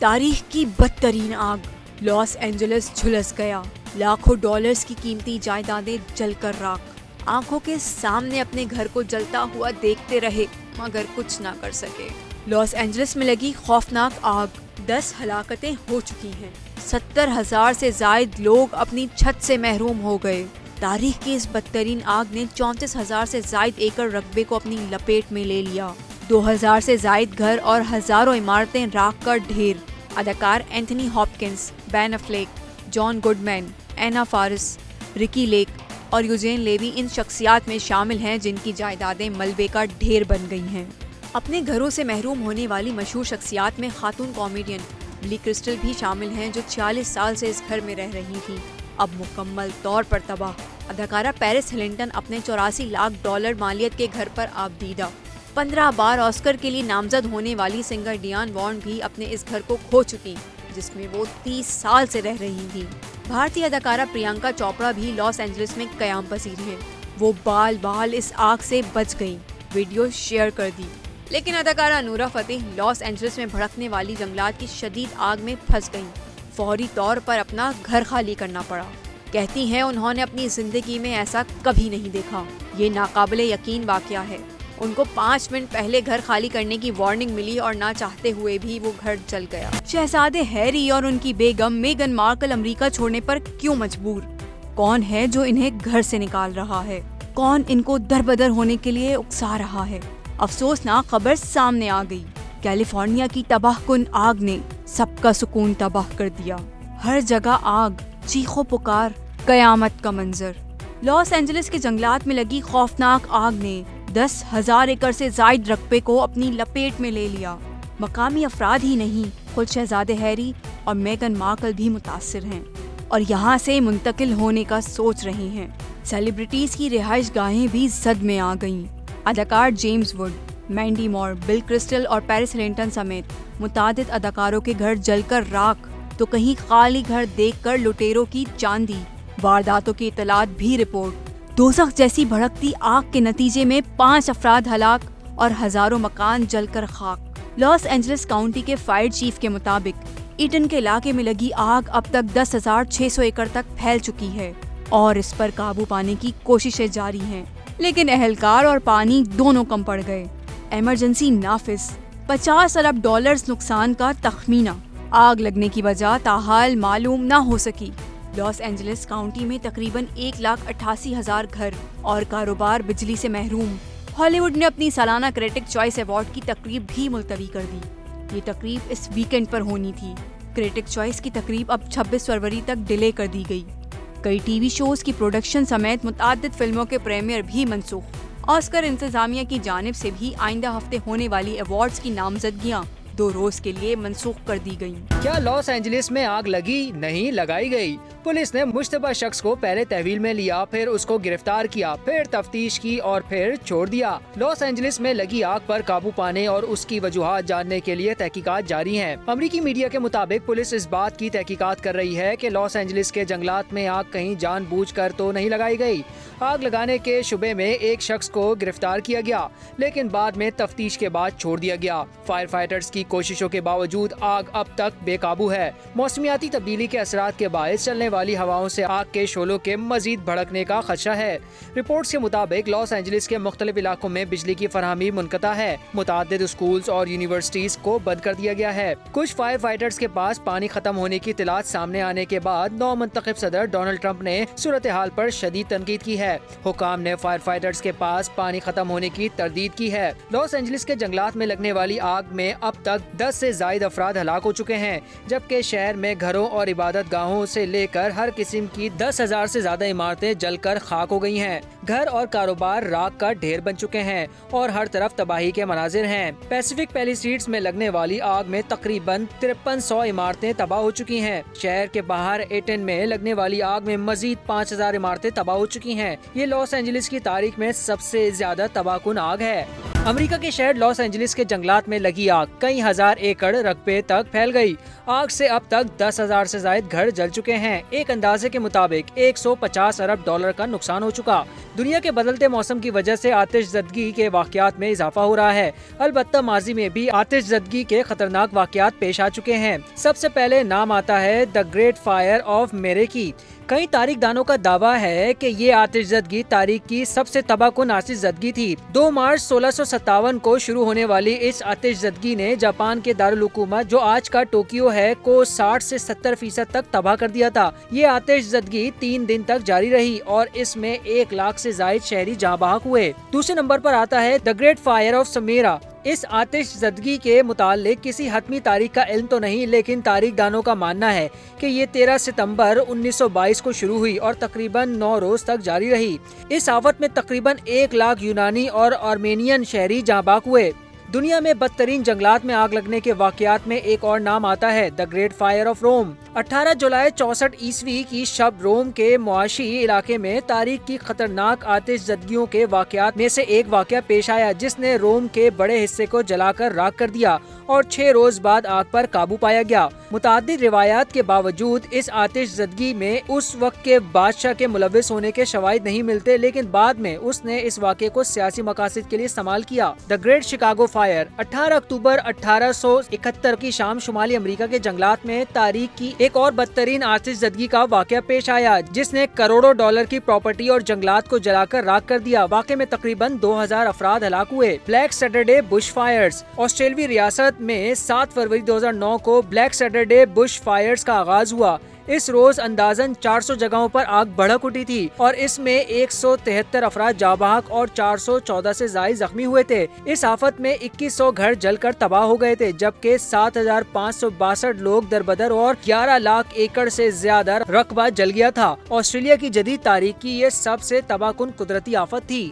تاریخ کی بدترین آگ، لاس اینجلس جھلس گیا، لاکھوں ڈالرز کی قیمتی جائیدادیں جل کر راکھ۔ آنکھوں کے سامنے اپنے گھر کو جلتا ہوا دیکھتے رہے مگر کچھ نہ کر سکے۔ لاس اینجلس میں لگی خوفناک آگ، 10 ہلاکتیں ہو چکی ہیں، 70,000 سے زائد لوگ اپنی چھت سے محروم ہو گئے۔ تاریخ کی اس بدترین آگ نے 34,000 سے زائد ایکڑ رقبے کو اپنی لپیٹ میں لے لیا، 2,000 سے زائد گھر اور ہزاروں عمارتیں راکھ کا ڈھیر۔ اداکار اینتھنی ہاپکنس، بین افلیک، جان گڈمین، اینا فارس، رکی لیک اور یوجین لیوی ان شخصیات میں شامل ہیں جن کی جائیدادیں ملبے کا ڈھیر بن گئی ہیں۔ اپنے گھروں سے محروم ہونے والی مشہور شخصیات میں خاتون کامیڈین بلی کرسٹل بھی شامل ہیں جو 46 سال سے اس گھر میں رہ رہی تھی، اب مکمل طور پر تباہ۔ اداکارہ پیرس ہلنٹن اپنے 84 لاکھ ڈالر مالیت کے گھر پر آبدیدہ۔ 15 بار آسکر کے لیے نامزد ہونے والی سنگر ڈیان وارن بھی اپنے اس گھر کو کھو چکی جس میں وہ 30 سال سے رہ رہی تھی۔ بھارتی اداکارہ پریانکا چوپڑا بھی لاس اینجلس میں قیام پذیر ہیں، وہ بال بال اس آگ سے بچ گئیں، ویڈیو شیئر کر دی۔ لیکن اداکارہ نورا فتح لاس اینجلس میں بھڑکنے والی جنگلات کی شدید آگ میں پھنس گئیں، فوری طور پر اپنا گھر خالی کرنا پڑا۔ کہتی ہیں انہوں نے اپنی زندگی میں ایسا کبھی نہیں دیکھا، یہ ناقابل یقین واقعہ ہے۔ ان کو 5 منٹ پہلے گھر خالی کرنے کی وارننگ ملی اور نہ چاہتے ہوئے بھی وہ گھر جل گیا۔ شہزادے ہیری اور ان کی بیگم میگن مارکل امریکہ چھوڑنے پر کیوں مجبور؟ کون ہے جو انہیں گھر سے نکال رہا ہے؟ کون ان کو دربدر ہونے کے لیے اکسا رہا ہے؟ افسوسناک خبر سامنے آ گئی۔ کیلیفورنیا کی تباہ کن آگ نے سب کا سکون تباہ کر دیا۔ ہر جگہ آگ، چیخ و پکار، قیامت کا منظر۔ لاس اینجلس کے جنگلات میں لگی خوفناک آگ نے 10,000 ایکڑ سے زائد رقبے کو اپنی لپیٹ میں لے لیا۔ مقامی افراد ہی نہیں، خود شہزادے ہیری اور میگن مارکل بھی متاثر ہیں اور یہاں سے منتقل ہونے کا سوچ رہے ہیں۔ سیلیبریٹیز کی رہائش گاہیں بھی زد میں آ گئیں۔ اداکار James Wood, Mandy Moore, Bill Crystal اور پیرس ہلنٹن سمیت متعدد اداکاروں کے گھر جل کر راکھ تو کہیں خالی گھر دیکھ کر لٹیروں کی چاندی۔ وارداتوں کی اطلاعات بھی رپورٹ۔ دوزخ جیسی بھڑکتی آگ کے نتیجے میں 5 افراد ہلاک اور ہزاروں مکان جل کر خاک۔ لاس اینجلس کاؤنٹی کے فائر چیف کے مطابق ایٹن کے علاقے میں لگی آگ اب تک 10,600 ایکڑ تک پھیل چکی ہے اور اس پر قابو پانے کی کوششیں جاری ہیں، لیکن اہلکار اور پانی دونوں کم پڑ گئے۔ ایمرجنسی نافذ، 50 ارب ڈالرز نقصان کا تخمینہ۔ آگ لگنے کی وجہ تاحال معلوم نہ ہو سکی۔ لاس اینجلس کاؤنٹی میں تقریباً 1,88,000 گھر اور کاروبار بجلی سے محروم۔ ہالی ووڈ نے اپنی سالانہ کریٹک چوائس ایوارڈ کی تقریب بھی ملتوی کر دی۔ یہ تقریب اس ویکینڈ پر ہونی تھی۔ کریٹک چوائس کی تقریب اب 26 فروری تک ڈیلے کر دی گئی۔ کئی ٹی وی شوز کی پروڈکشن سمیت متعدد فلموں کے پریمیئر بھی منسوخ۔ آسکر انتظامیہ کی جانب سے بھی آئندہ ہفتے ہونے والی ایوارڈز کی نامزدگیاں 2 روز کے لیے منسوخ کر دی گئیں۔ کیا لاس اینجلس میں آگ لگی؟ نہیں، لگائی گئی۔ پولیس نے مشتبہ شخص کو پہلے تحویل میں لیا، پھر اس کو گرفتار کیا، پھر تفتیش کی اور پھر چھوڑ دیا۔ لاس اینجلس میں لگی آگ پر قابو پانے اور اس کی وجوہات جاننے کے لیے تحقیقات جاری ہیں۔ امریکی میڈیا کے مطابق پولیس اس بات کی تحقیقات کر رہی ہے کہ لاس اینجلس کے جنگلات میں آگ کہیں جان بوجھ کر تو نہیں لگائی گئی۔ آگ لگانے کے شبے میں ایک شخص کو گرفتار کیا گیا لیکن بعد میں تفتیش کے بعد چھوڑ دیا گیا۔ فائر فائٹرز کی کوششوں کے باوجود آگ اب تک بے قابو ہے۔ موسمیاتی تبدیلی کے اثرات کے باعث چلنے والی ہواؤں سے آگ کے شعلوں کے مزید بھڑکنے کا خدشہ ہے۔ رپورٹس کے مطابق لاس اینجلس کے مختلف علاقوں میں بجلی کی فراہمی منقطع ہے۔ متعدد اسکولز اور یونیورسٹیز کو بند کر دیا گیا ہے۔ کچھ فائر فائٹرز کے پاس پانی ختم ہونے کی اطلاعات سامنے آنے کے بعد نو منتخب صدر ڈونلڈ ٹرمپ نے صورتحال پر شدید تنقید کی ہے۔ حکام نے فائر فائٹرز کے پاس پانی ختم ہونے کی تردید کی ہے۔ لاس اینجلس کے جنگلات میں لگنے والی آگ میں اب تک 10 سے زائد افراد ہلاک ہو چکے ہیں، جبکہ شہر میں گھروں اور عبادت گاہوں سے لے کر ہر قسم کی 10,000 سے زیادہ عمارتیں جل کر خاک ہو گئی ہیں۔ گھر اور کاروبار راکھ کا ڈھیر بن چکے ہیں اور ہر طرف تباہی کے مناظر ہیں۔ پیسیفک پیلیسیڈز میں لگنے والی آگ میں تقریباً 5300 عمارتیں تباہ ہو چکی ہیں۔ شہر کے باہر ایٹن میں لگنے والی آگ میں مزید 5,000 عمارتیں تباہ ہو چکی ہیں۔ یہ لاس اینجلس کی تاریخ میں سب سے زیادہ تباہ کن آگ ہے۔ امریکہ کے شہر لاس اینجلس کے جنگلات میں لگی آگ کئی ہزار ایکڑ رقبے تک پھیل گئی۔ آگ سے اب تک 10,000 سے زائد گھر جل چکے ہیں۔ ایک اندازے کے مطابق 150 ارب ڈالر کا نقصان ہو چکا۔ دنیا کے بدلتے موسم کی وجہ سے آتش زدگی کے واقعات میں اضافہ ہو رہا ہے۔ البتہ ماضی میں بھی آتش زدگی کے خطرناک واقعات پیش آ چکے ہیں۔ سب سے پہلے نام آتا ہے دی گریٹ فائر آف میریکی۔ کئی تاریخ دانوں کا دعویٰ ہے کہ یہ آتش زدگی تاریخ کی سب سے تباہ کن آتش زدگی تھی۔ 2 مارچ 1657 کو شروع ہونے والی اس آتش زدگی نے جاپان کے دارالحکومت جو آج کا ٹوکیو ہے کو 60 سے 70% تک تباہ کر دیا تھا۔ یہ آتش زدگی 3 دن تک جاری رہی اور اس میں 1 لاکھ سے زائد شہری جاں بحق ہوئے۔ دوسرے نمبر پر آتا ہے the great fire of Smyrna. اس آتش زدگی کے متعلق کسی حتمی تاریخ کا علم تو نہیں، لیکن تاریخ دانوں کا ماننا ہے کہ یہ 13 ستمبر 1922 کو شروع ہوئی اور تقریباً 9 روز تک جاری رہی۔ اس آفت میں تقریباً 1 لاکھ یونانی اور آرمینین شہری جاں بحق ہوئے۔ دنیا میں بدترین جنگلات میں آگ لگنے کے واقعات میں ایک اور نام آتا ہے دی گریٹ فائر آف روم۔ 18 جولائی 64 عیسوی کی شب روم کے معاشی علاقے میں تاریخ کی خطرناک آتش زدگیوں کے واقعات میں سے ایک واقعہ پیش آیا جس نے روم کے بڑے حصے کو جلا کر راکھ کر دیا اور 6 روز بعد آگ پر قابو پایا گیا۔ متعدد روایات کے باوجود اس آتش زدگی میں اس وقت کے بادشاہ کے ملوث ہونے کے شواہد نہیں ملتے، لیکن بعد میں اس نے اس واقعے کو سیاسی مقاصد کے لیے استعمال کیا۔ دی گریٹ شکاگو فائر 18 اکتوبر 1871 کی شام شمالی امریکہ کے جنگلات میں تاریخ کی ایک اور بدترین آتش زدگی کا واقعہ پیش آیا جس نے کروڑوں ڈالر کی پراپرٹی اور جنگلات کو جلا کر راکھ کر دیا۔ واقعے میں تقریباً 2000 افراد ہلاک ہوئے۔ Black Saturday Bush fires. آسٹریلوی ریاست میں 7 فروری 2009 کو بلیک سیٹرڈے بش فائرز کا آغاز ہوا۔ اس روز اندازاً 400 جگہوں پر آگ بھڑک اٹھی تھی اور اس میں 173 افراد جاں بحق اور 414 سے زائد زخمی ہوئے تھے۔ اس آفت میں 2100 گھر جل کر تباہ ہو گئے تھے جبکہ 7562 لوگ دربدر اور 11 لاکھ ایکڑ سے زیادہ رقبہ جل گیا تھا۔ آسٹریلیا کی جدید تاریخ کی یہ سب سے تباہ کن قدرتی آفت تھی۔